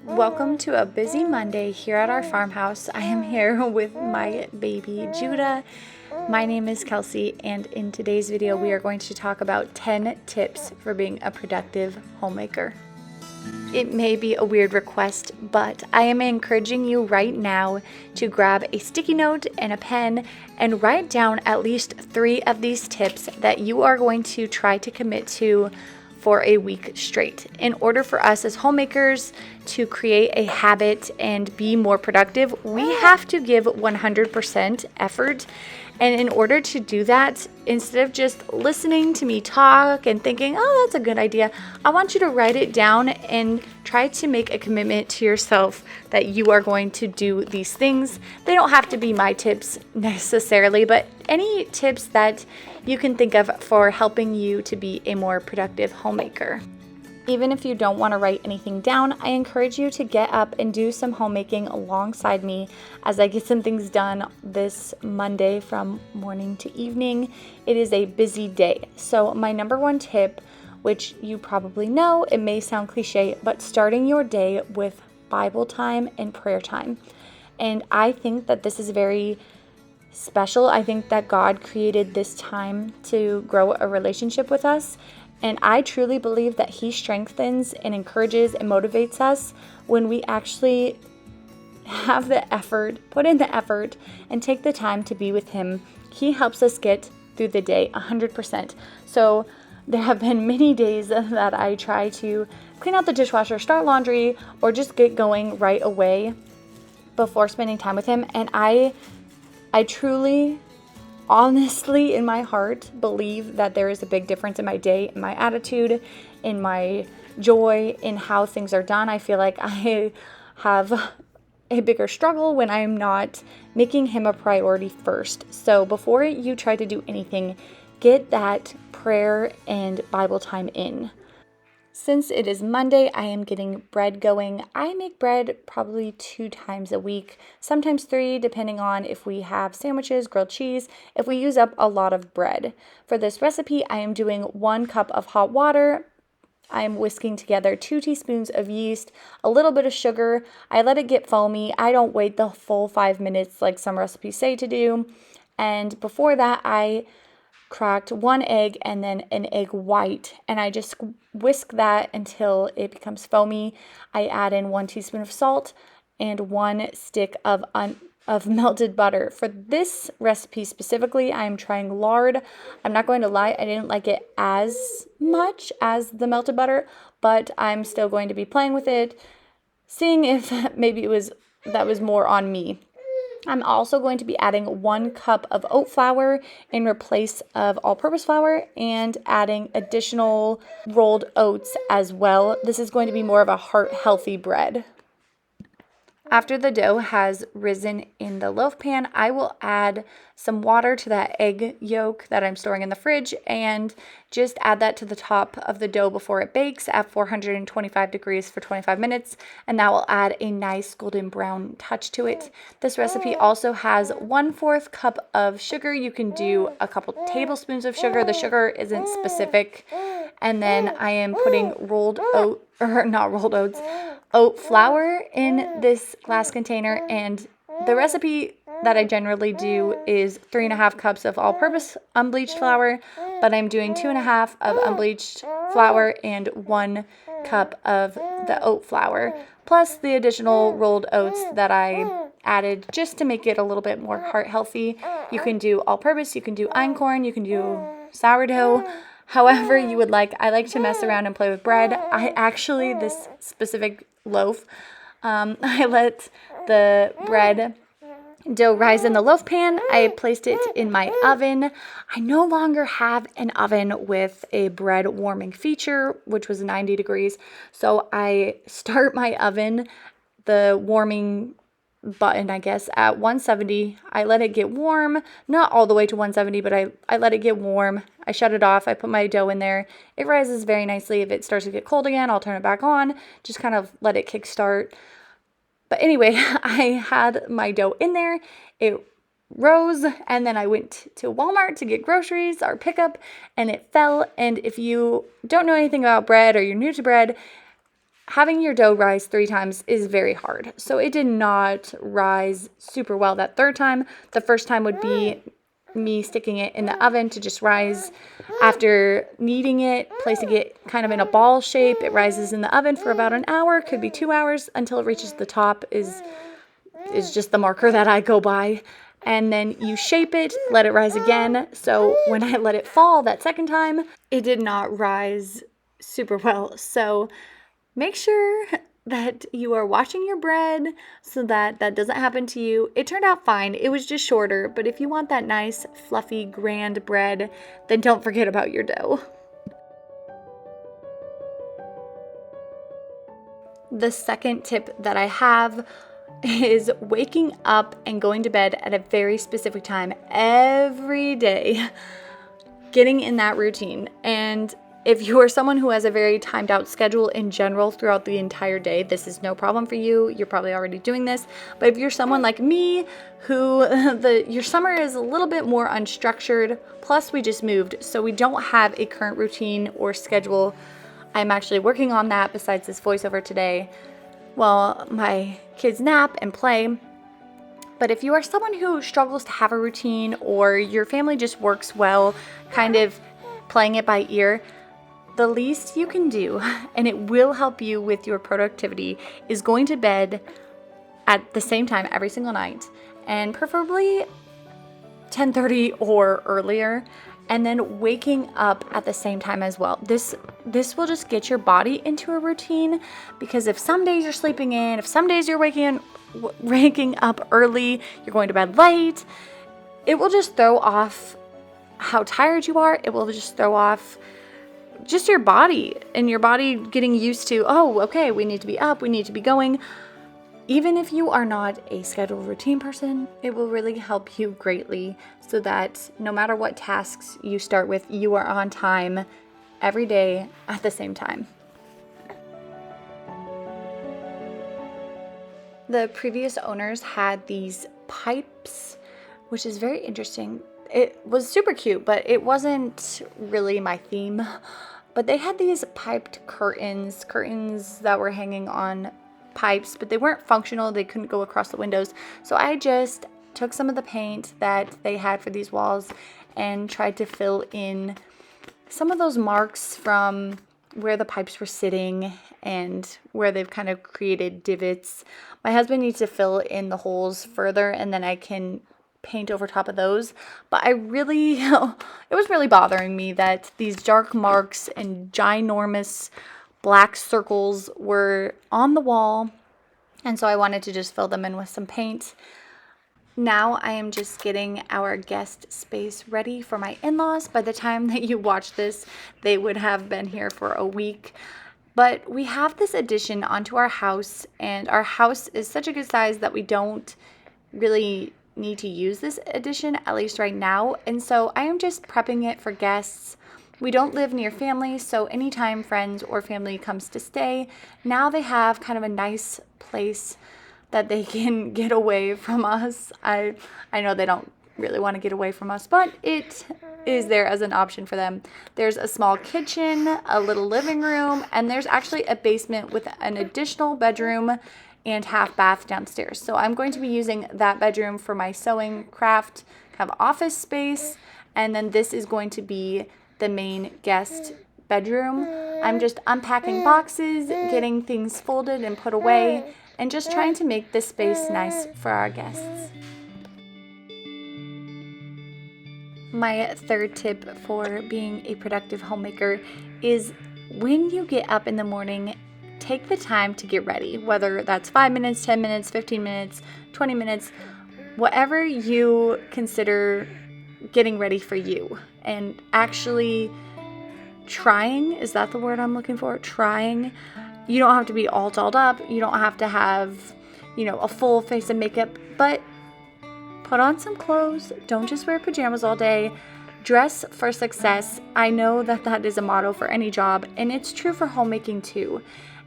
Welcome to a busy Monday here at our farmhouse. I am here with my baby Judah. My name is Kelsey, and in today's video we are going to talk about 10 tips for being a productive homemaker. It may be a weird request, but I am encouraging you right now to grab a sticky note and a pen and write down at least 3 of these tips that you are going to try to commit to for a week straight. In order for us as homemakers to create a habit and be more productive, we have to give 100% effort. And in order to do that, instead of just listening to me talk and thinking, oh, that's a good idea, I want you to write it down and try to make a commitment to yourself that you are going to do these things. They don't have to be my tips necessarily, but any tips that you can think of for helping you to be a more productive homemaker. Even if you don't want to write anything down, I encourage you to get up and do some homemaking alongside me as I get some things done this Monday from morning to evening. It is a busy day. So my number one tip, which you probably know, it may sound cliche, but starting your day with Bible time and prayer time. And I think that this is very special. I think that God created this time to grow a relationship with us. And I truly believe that He strengthens and encourages and motivates us when we actually have the effort, put in the effort, and take the time to be with Him. He helps us get through the day 100%. So there have been many days that I try to clean out the dishwasher, start laundry, or just get going right away before spending time with Him. And I truly, honestly, in my heart, believe that there is a big difference in my day, in my attitude, in my joy, in how things are done. I feel like I have a bigger struggle when I'm not making Him a priority first. So before you try to do anything, get that prayer and Bible time in. Since it is Monday, I am getting bread going. I make bread probably 2 times a week, sometimes 3, depending on if we have sandwiches, grilled cheese, if we use up a lot of bread. For this recipe, I am doing 1 cup of hot water. I am whisking together 2 teaspoons of yeast, a little bit of sugar. I let it get foamy. I don't wait the full 5 minutes like some recipes say to do. And before that, I cracked 1 egg and then an egg white, and I just whisk that until it becomes foamy. I add in 1 teaspoon of salt and 1 stick of melted butter. For this recipe specifically, I am trying lard. I'm not going to lie, I didn't like it as much as the melted butter, but I'm still going to be playing with it, seeing if maybe that was more on me. I'm also going to be adding 1 cup of oat flour in replace of all-purpose flour and adding additional rolled oats as well. This is going to be more of a heart-healthy bread. After the dough has risen in the loaf pan, I will add some water to that egg yolk that I'm storing in the fridge and just add that to the top of the dough before it bakes at 425 degrees for 25 minutes, and that will add a nice golden brown touch to it. This recipe also has 1/4 cup of sugar. You can do a couple tablespoons of sugar. The sugar isn't specific. And then I am putting oat flour in this glass container, and the recipe that I generally do is 3.5 cups of all-purpose unbleached flour, but I'm doing 2.5 of unbleached flour and 1 cup of the oat flour, plus the additional rolled oats that I added just to make it a little bit more heart healthy. You can do all-purpose, you can do einkorn, you can do sourdough, however you would like. I like to mess around and play with bread. This specific loaf, I let the bread dough rise in the loaf pan. I placed it in my oven. I no longer have an oven with a bread warming feature, which was 90 degrees. So I start my oven, the warming button, I guess, at 170. I let it get warm, not all the way to 170, but I let it get warm. I shut it off. I put my dough in there. It rises very nicely. If it starts to get cold again, I'll turn it back on. Just kind of let it kickstart. But anyway, I had my dough in there. It rose, and then I went to Walmart to get groceries, our pickup, and it fell. And if you don't know anything about bread or you're new to bread, having your dough rise 3 times is very hard. So it did not rise super well that third time. The first time would be me sticking it in the oven to just rise. After kneading it, placing it kind of in a ball shape, it rises in the oven for about an hour, could be 2 hours, until it reaches the top is just the marker that I go by. And then you shape it, let it rise again. So when I let it fall that second time, it did not rise super well. So make sure that you are washing your bread so that that doesn't happen to you. It turned out fine. It was just shorter, but if you want that nice, fluffy, grand bread, then don't forget about your dough. The second tip that I have is waking up and going to bed at a very specific time every day, getting in that routine. And if you are someone who has a very timed out schedule in general throughout the entire day, this is no problem for you. You're probably already doing this. But if you're someone like me who your summer is a little bit more unstructured, plus we just moved, so we don't have a current routine or schedule. I'm actually working on that besides this voiceover today while my kids nap and play. But if you are someone who struggles to have a routine, or your family just works well kind of playing it by ear, the least you can do, and it will help you with your productivity, is going to bed at the same time every single night, and preferably 10:30 or earlier, and then waking up at the same time as well. This will just get your body into a routine, because if some days you're sleeping in, if some days you're waking up early, you're going to bed late, it will just throw off how tired you are. It will just throw off just your body, and your body getting used to, oh, okay, we need to be up, we need to be going. Even if you are not a scheduled routine person, it will really help you greatly, so that no matter what tasks you start with, you are on time every day at the same time. The previous owners had these pipes, which is very interesting. It was super cute, but it wasn't really my theme. But they had these piped curtains that were hanging on pipes, but they weren't functional. They couldn't go across the windows. So I just took some of the paint that they had for these walls and tried to fill in some of those marks from where the pipes were sitting and where they've kind of created divots. My husband needs to fill in the holes further, and then I can paint over top of those. But it was really bothering me that these dark marks and ginormous black circles were on the wall, and so I wanted to just fill them in with some paint. Now I am just getting our guest space ready for my in-laws. By the time that you watch this, they would have been here for a week. But we have this addition onto our house, and our house is such a good size that we don't really need to use this addition, at least right now. And so I am just prepping it for guests. We don't live near family, so anytime friends or family comes to stay, now they have kind of a nice place that they can get away from us. I know they don't really want to get away from us, but it is there as an option for them. There's a small kitchen, a little living room, and there's actually a basement with an additional bedroom and half bath downstairs. So I'm going to be using that bedroom for my sewing craft kind of office space, and then this is going to be the main guest bedroom. I'm just unpacking boxes, getting things folded and put away, and just trying to make this space nice for our guests. My third tip for being a productive homemaker is, when you get up in the morning, take the time to get ready, whether that's 5 minutes, 10 minutes, 15 minutes, 20 minutes, whatever you consider getting ready for you, and actually trying, is that the word I'm looking for? Trying. You don't have to be all dolled up. You don't have to have, a full face of makeup, but put on some clothes. Don't just wear pajamas all day. Dress for success. I know that that is a motto for any job, and it's true for homemaking too.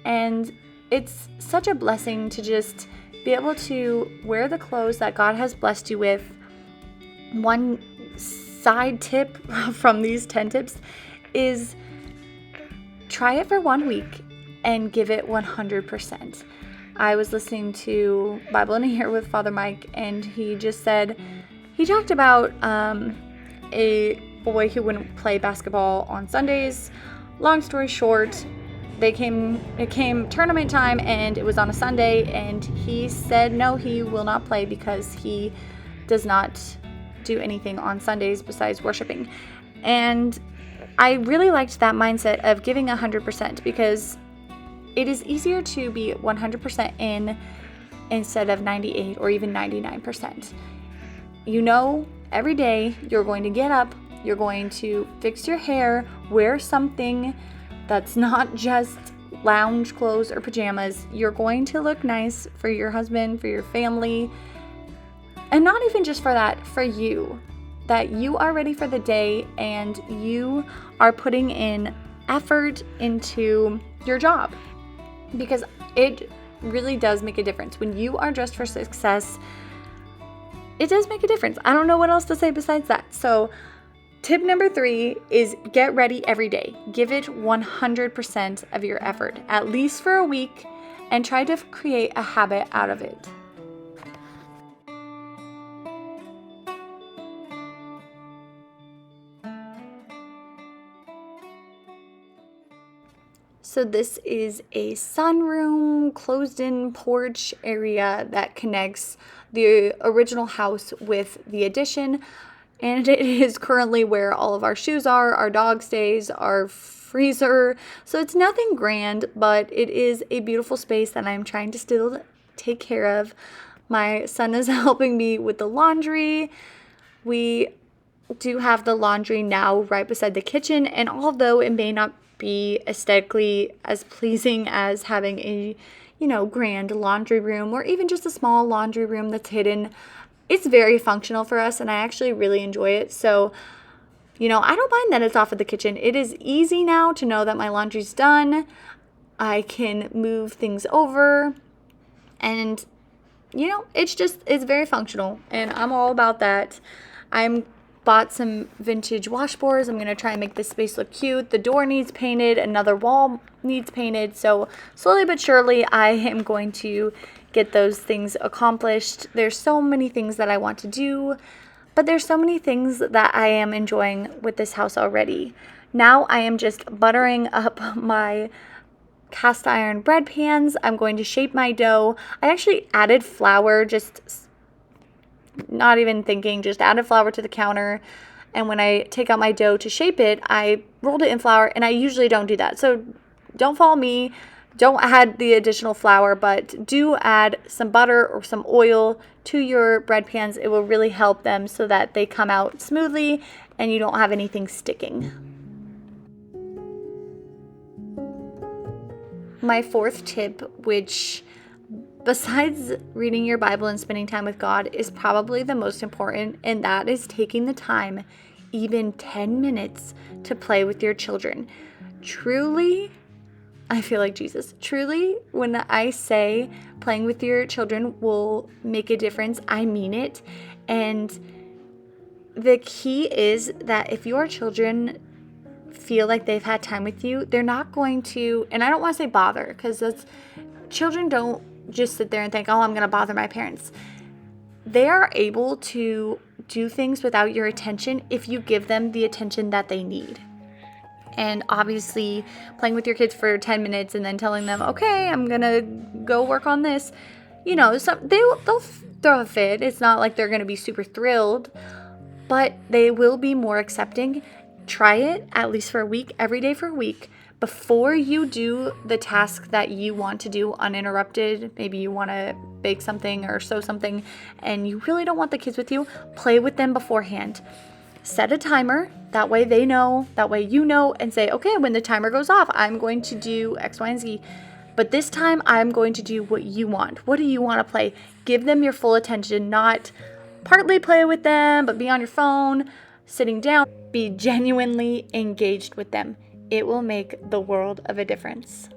And it's such a blessing to just be able to wear the clothes that God has blessed you with. One side tip from these 10 tips is, try it for 1 week. and give it 100%. I was listening to Bible in a Year with Father Mike, and he talked about a boy who wouldn't play basketball on Sundays. Long story short, it came tournament time, and it was on a Sunday, and he said no, he will not play because he does not do anything on Sundays besides worshiping. And I really liked that mindset of giving 100%, because it is easier to be 100% in instead of 98 or even 99%. Every day you're going to get up, you're going to fix your hair, wear something that's not just lounge clothes or pajamas. You're going to look nice for your husband, for your family, and not even just for that, for you. That you are ready for the day and you are putting in effort into your job. Because it really does make a difference. When you are dressed for success, it does make a difference. I don't know what else to say besides that. So tip number 3 is get ready every day. Give it 100% of your effort, at least for a week, and try to create a habit out of it. So this is a sunroom, closed-in porch area that connects the original house with the addition. And it is currently where all of our shoes are, our dog stays, our freezer. So it's nothing grand, but it is a beautiful space that I'm trying to still take care of. My son is helping me with the laundry. We do have the laundry now right beside the kitchen, and although it may not be aesthetically as pleasing as having a, grand laundry room or even just a small laundry room that's hidden, it's very functional for us, and I actually really enjoy it. So, I don't mind that it's off of the kitchen. It is easy now to know that my laundry's done. I can move things over, and it's very functional, and I'm all about that. I'm bought some vintage washboards. I'm going to try and make this space look cute. The door needs painted. Another wall needs painted. So slowly but surely, I am going to get those things accomplished. There's so many things that I want to do, but there's so many things that I am enjoying with this house already. Now I am just buttering up my cast iron bread pans. I'm going to shape my dough. I actually added flour, just not even thinking, just added flour to the counter. And when I take out my dough to shape it, I rolled it in flour, and I usually don't do that. So don't follow me. Don't add the additional flour, but do add some butter or some oil to your bread pans. It will really help them so that they come out smoothly and you don't have anything sticking. My 4th tip, which besides reading your Bible and spending time with God, is probably the most important, and that is taking the time, even 10 minutes, to play with your children. Truly, I feel like Jesus. Truly, when I say playing with your children will make a difference, I mean it. And the key is that if your children feel like they've had time with you, they're not going to, and I don't want to say bother, because children don't just sit there and think, oh, I'm going to bother my parents. They are able to do things without your attention if you give them the attention that they need. And obviously, playing with your kids for 10 minutes and then telling them, okay, I'm going to go work on this, they'll throw a fit. It's not like they're going to be super thrilled, but they will be more accepting. Try it at least for a week, every day for a week. Before you do the task that you want to do uninterrupted, maybe you want to bake something or sew something and you really don't want the kids with you, play with them beforehand. Set a timer, that way they know, that way you know, and say, okay, when the timer goes off, I'm going to do X, Y, and Z. But this time I'm going to do what you want. What do you want to play? Give them your full attention, not partly play with them, but be on your phone, sitting down. Be genuinely engaged with them. It will make the world of a difference.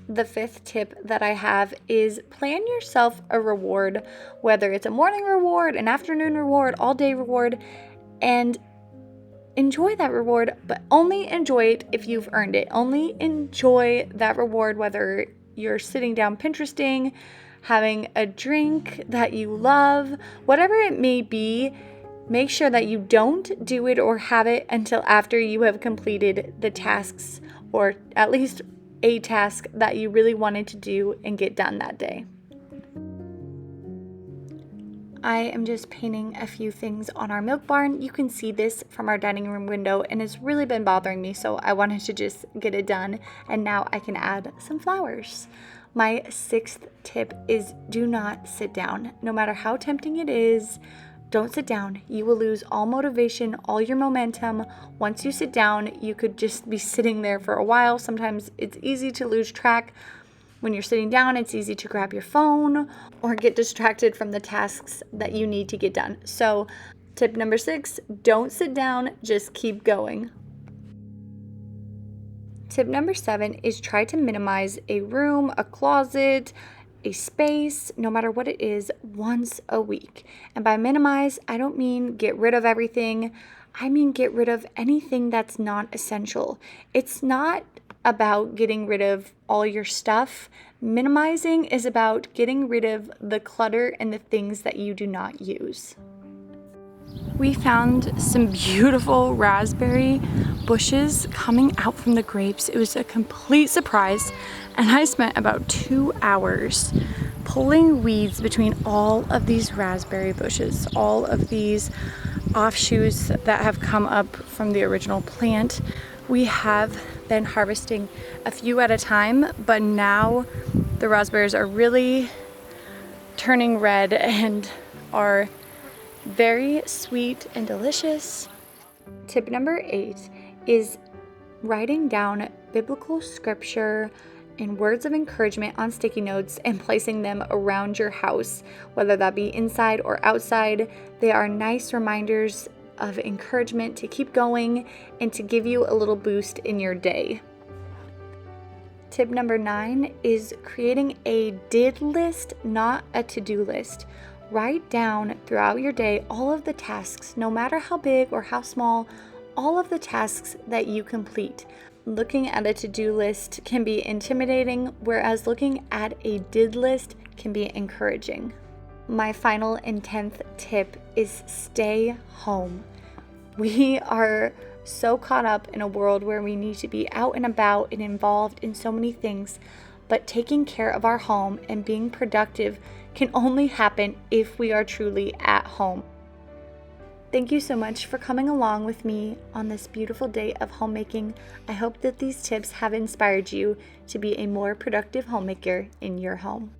The 5th tip that I have is plan yourself a reward, whether it's a morning reward, an afternoon reward, all day reward, and enjoy that reward, but only enjoy it if you've earned it. Only enjoy that reward whether you're sitting down Pinteresting, having a drink that you love, whatever it may be. Make sure that you don't do it or have it until after you have completed the tasks, or at least a task that you really wanted to do and get done that day. I am just painting a few things on our milk barn. You can see this from our dining room window, and it's really been bothering me, so I wanted to just get it done, and now I can add some flowers. My 6th tip is do not sit down. No matter how tempting it is, don't sit down. You will lose all motivation, all your momentum. Once you sit down, you could just be sitting there for a while. Sometimes it's easy to lose track. When you're sitting down, it's easy to grab your phone or get distracted from the tasks that you need to get done. So, tip number 6, don't sit down, just keep going. Tip number 7 is try to minimize a room, a closet, a space, no matter what it is, once a week. And by minimize, I don't mean get rid of everything. I mean get rid of anything that's not essential. It's not about getting rid of all your stuff. Minimizing is about getting rid of the clutter and the things that you do not use. We found some beautiful raspberry bushes coming out from the grapes. It was a complete surprise, and I spent about 2 hours pulling weeds between all of these raspberry bushes, all of these offshoots that have come up from the original plant. We have been harvesting a few at a time, but now the raspberries are really turning red and are very sweet and delicious. Tip number 8 is writing down biblical scripture and words of encouragement on sticky notes and placing them around your house, whether that be inside or outside. They are nice reminders of encouragement to keep going and to give you a little boost in your day. Tip number 9 is creating a did list, not a to-do list. Write down throughout your day all of the tasks, no matter how big or how small, all of the tasks that you complete. Looking at a to-do list can be intimidating, whereas looking at a did list can be encouraging. My final and 10th tip is stay home. We are so caught up in a world where we need to be out and about and involved in so many things, but taking care of our home and being productive can only happen if we are truly at home. Thank you so much for coming along with me on this beautiful day of homemaking. I hope that these tips have inspired you to be a more productive homemaker in your home.